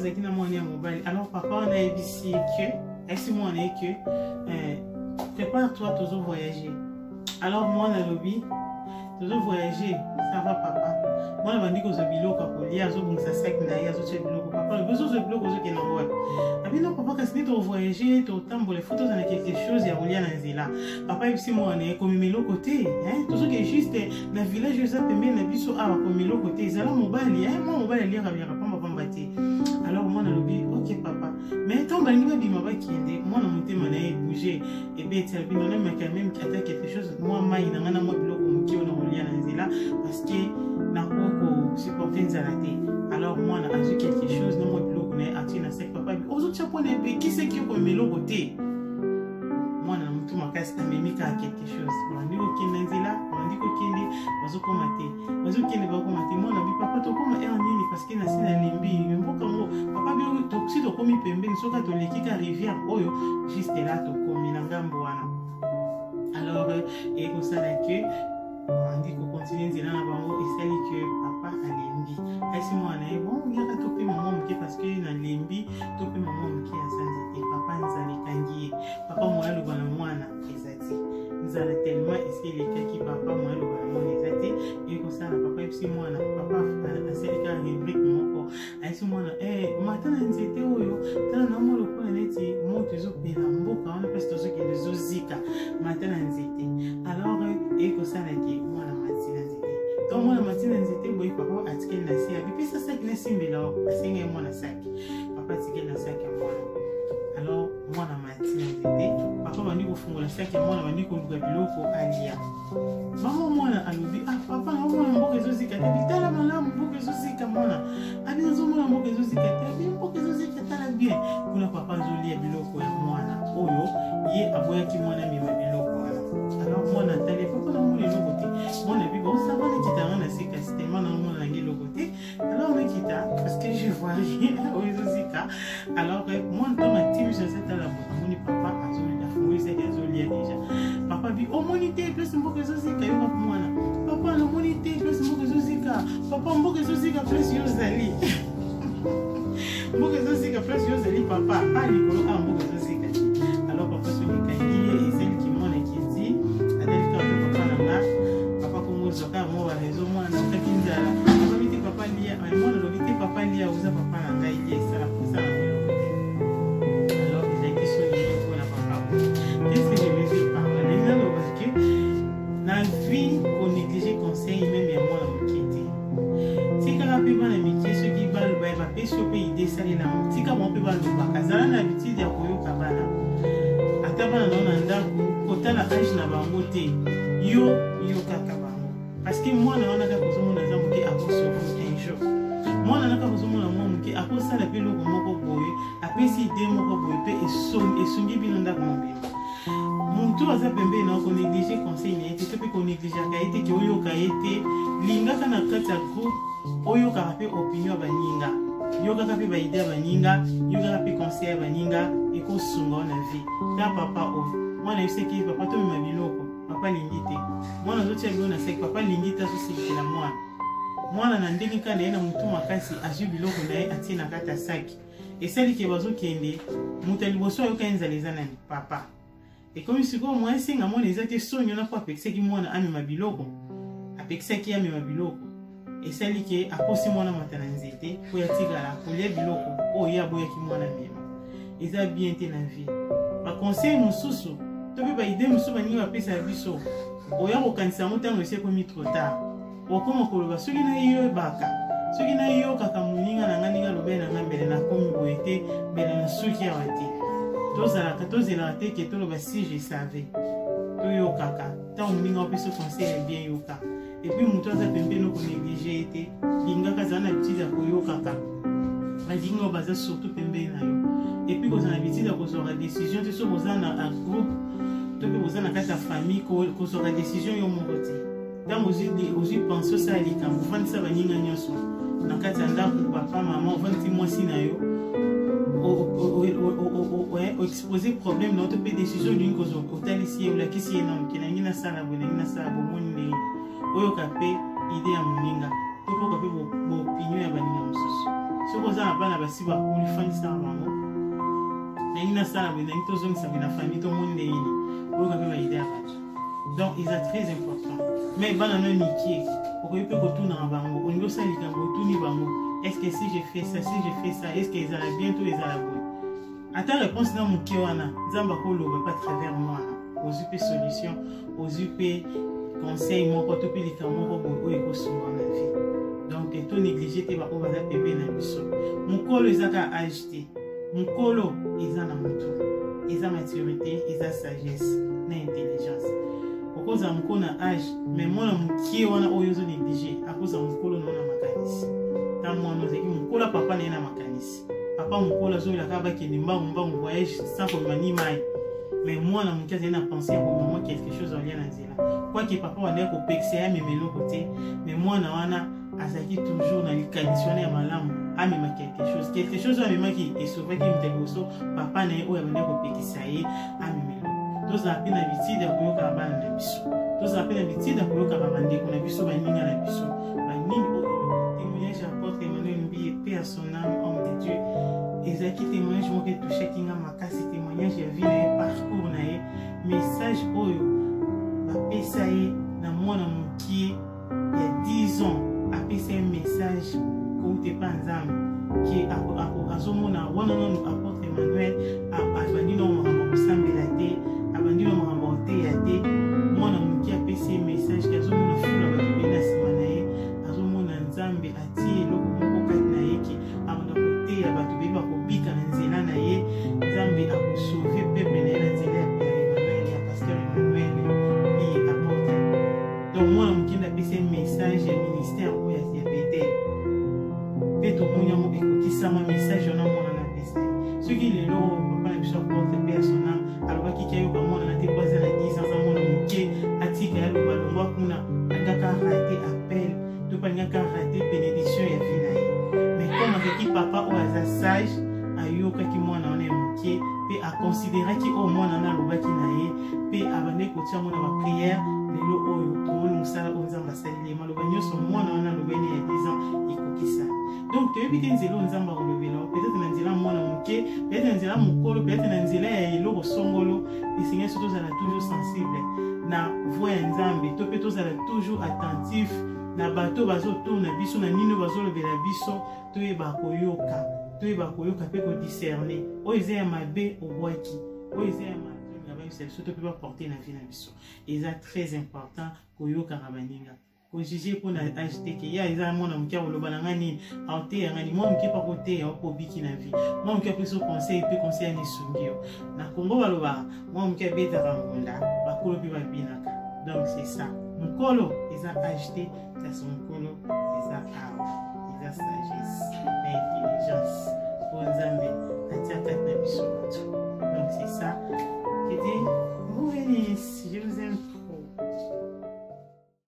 zaki na mwana mobile. Alors papa on a ébissé que est-ce moi on est que prépare-toi toujours voyager. Alors moi on a lobby toujours voyager, ça va papa. Moi on va dire que ce biloko pour lire zo bungsa sac na ya zo biloko papa le besoin de biloko zo qui na moi. Abi non papa kasi to voyager to tambo les photos dans quelque chose ya olia na nzela. Papa ébissé moi on est comme milo côté hein toujours que juste na village za pembe na biso a comme milo côté ezala mobile hein moi mobile lire ka bien papa pambati. Alors moi on a lobby OK papa. Mais tant balingi ba bima ba kende moi na motema na bouger et bien tu as bien mais quand même qu'il y a quelque chose moi mai na ngana moi biloko muki on olia na nzela parce que na ko supporter nzalate. Alors moi on a azu quelque chose na moi biloko na atina sec papa ozo chapone pe qui c'est qui ko melo côté moi na mutu makasi na memika quelque chose on dit OK na nzela on dit OK ndi bazo komate bazo kende ba komate moi na bi papa to koma nini parce que na sina limbi mboka mo papa bi to si to komi pembeni soka to lekika rivière oyo juste là to komi na ngambo wana. Alors et comme ça là que on dit qu'on continue nzela na bango et c'est que papa a limbi est-ce moi na bon il y a topé maman mke parce que na limbi topé maman mke ya sanzi et papa nzali kangi papa moi le bana mwana ezati nzala tellement est-ce les cas qui papa moi le bana mwana ezati et comme ça na papa epsi mwana papa a selika rubrique moko est-ce moi na matin nzete oyo tala na mo le ko neti mo tezo pela mboka on parce que ce qui les ozika matin nzete alors et comme ça na ki moi na matina nzete donc moi na matina nzete boy papa atikel na sia puis ça sac na simbela asenga moi na sac papa atikel na sac moi alors moi na matina nzete papa bani ko fungola sac moi na bani ko luka biloko alia maman moi na alobi ah papa na moi mboka ezozika te bitala malamu mboka ezozika moi abi nazo moi mboka ezozika te abi mboka ezozika tala bien kuna papa zolia biloko ya mwana oyo ye aboyaki mwana mema biloko wana. Alors moi na tali papa na moi le côté moi na bi bon ça va na kitanga na sika tellement na moi na ngelo côté alors na kita parce que je vois rien au ezozika alors moi dans ma team je sais tala moni papa azolia fouise azolia déjà papa bi au monité plus mboka ezozika yo mwana papa na monité plus mboka ezozika papa mboka ezozika plus yo zali mboka ezozika plus yo zali papa ali ko mboka ezozika. Alors papa se likangi et celle qui m'en a qui dit adel ka papa na nga papa ko mo zoka mo ba rezo mo na takinzala papa miti papa lia mo na lobiti papa lia uza papa na nga ile sala pour ça. Alors il a dit sur les pour la papa qu'est-ce que je veux dire par là les gens parce que la vie on néglige conseil même et moi la moquette si quand on peut pas la métier ceux qui va le ba pe so pe idée ça les la si quand on peut pas le ba kazala na habitude ya koyoka bana atabana na ndako kotala age na bango te yo kaka bango parce que moi na wana ka kozomona za muke akoso un jour moi na ka kozomona moi muke akosa la pelo ko moko boye apesi idée moko boye pe esongi bino ndako mobimba muntu aza pembe na ko négliger conseil na été pe ko négliger ka été ki oyo ka été linga kana kata groupe oyo ka pe opinion baninga yoga ka pe ba idée baninga yoga ka pe conseil baninga et ko sunga na vie ka papa o moi na yose ki papa to me biloko papa lingite moi na zotia bilo na sek papa lingita so siki la moi na ndenge kana ena mutu makasi azu biloko na atina kata saki et celle qui bazo kende mutali boso yo kanza lezana ni papa et comme si ko moi singa moi les ate sonyo na kwa pekse ki moi na ami mabiloko apekse ki ami mabiloko et celle qui akosi moi na matana nzete ko ya tigala ko lia biloko o ya boya ki moi na mema eza bien te na vie ba conseil mususu to be ba idée mususu ba ninga pesa biso o ya ko kanisa mutango ese ko mi trop tard o komo ko ba soki na yo baka soki na yo kaka muninga na nganinga lobe na ngambele na komi boete bele na suki ya wati tozala katozela te ke to loba si je savais to yo kaka ta muninga opeso conseil bien yoka et puis mutu aza pembeni ko négliger te linga kazana bitida ko yo kaka bazinga baza surtout pembeni na yo et puis kozana bitida ko zora décision te so kozana un groupe to pe kozana kata famille ko zora décision yo moko te tango ozi penser ça likambo vandisa baninga nyonso na kati ya ndako papa mama ovandi mwasi na yo exposer problème na otope décision d'une cause otalisi ye olakisi ye na mokenangi na sala bonangi na sala bomoni ndenge oyoka pe idée ya moninga to mpoka pe boopinion ya baninga mosusu Ce que vous avez basi ba kuli fani sa bango. Na ina sala be na ito zong sa na famille to monde ini. O ka ba idée abatu. Donc ils sont très important. Mais bana no niki. Pour que peut retourner en bango. On doit s'allier quand retourner bango. Est-ce que si je fais ça, est-ce qu'ils allaient bientôt ils allaient bon. Attends réponse dans mon kiwana. Zamba ko lo pas travers moi. Aux UP solutions, aux UP conseils, mon pote pe li kamo ko bo e ko souvent na vie. Donc tout négliger te ba ko ba bébé na biso. Mon kolo ezaka acheter. Mon kolo ezana mutu. Eza maturité, eza sagesse, na intelligence. Au cause de mon âge, mais moi qui on a oyozo négliger à cause de mon kolo non na makanisi. Tant moi nous équipe mon kolo papa na makanisi. Papa mon kolo zo la kaba ki nimba mba mon voyage sans ko mani mai. Mais moi na mon cas j'ai na pensé au moment quelque chose en lien à dire. Quoi que papa va dire ko pexer mais melo côté, mais moi na wana azaki toujours na conditionner malamu amema quelque chose amema qui est sauvé qui me dégoso papa na o ya venir ko pexer ye amemelo. Tous la peine habitude à koyoka bana na biso. Tous la peine habitude à koyoka bande ko na biso ba ninga na biso. Ba ninga témoignage apporte Emmanuel Mbi paix à son âme homme de Dieu. Ezaki témoignage mo ke touché kinga makasi témoignage ya vie na parcours na ye message oyo ba pesa ye na mwana mokie ya 10 ans a pesa un message ko te panzam qui azomona wana no apporte Emmanuel a bandino mo sambela te abandino mo te ya te mwana mokie a pesa un message qui azomona fula ba bena simana ye azomona nzambe atie loko moko kat na ye ki abanda ko te ya ba beba ko bika na nzela na ye nzambe a ko sauver peuple na ye nzela ya Emmanuel ya pasteur Emmanuel ni apporte. Donc mwana mokie na pesa un message ya ministère ko ya Bethel. Peto monya mo ekokisa ma message na mwana na pesa. Ce qui les lots papa na biso porte personnel alors ki kayo ba mwana na te poza na 10 ans mwana mokie atika ya lo balongwa kuna ngaka raté appel to pa ngaka raté bénédiction ya vie na ye. Mais comme avec papa o aza sage ayoka ki mwana na mokie pe a considérer ki o mwana na lobaki na ye pe abane ko tia mwana ba prière lelo oyo to musala onzamba salile maloba nyoso mwana na lobeni ya 10 ans ekokisa. Donc tu es bien zélo nzamba olobela peut-être na nzela mwana mokie peut-être na nzela mukolo peut-être na nzela ya eloko songolo et Seigneur surtout ça toujours sensible na voix ya nzambe to pe to ça toujours attentif na bato bazo tourna biso na nino bazo lobela biso to e ba koyoka pe ko discerner o ezaya mabe obwaki o ezaya mabe surtout peut pas porter na vie na biso et ça très important koyoka rabaninga ko juger pour na acheter que ya eza mona mkia oloba ngani aute ngani moi mkia pa côté ko biki na vie moi mkia plus conseil pe conseil ni sungio na Kongo baloba moi mkia beta ramunda ba kolo pe ba binaka. Donc c'est ça mukolo eza acheter ça son mukolo eza art eza sagesse intelligence pour nzambe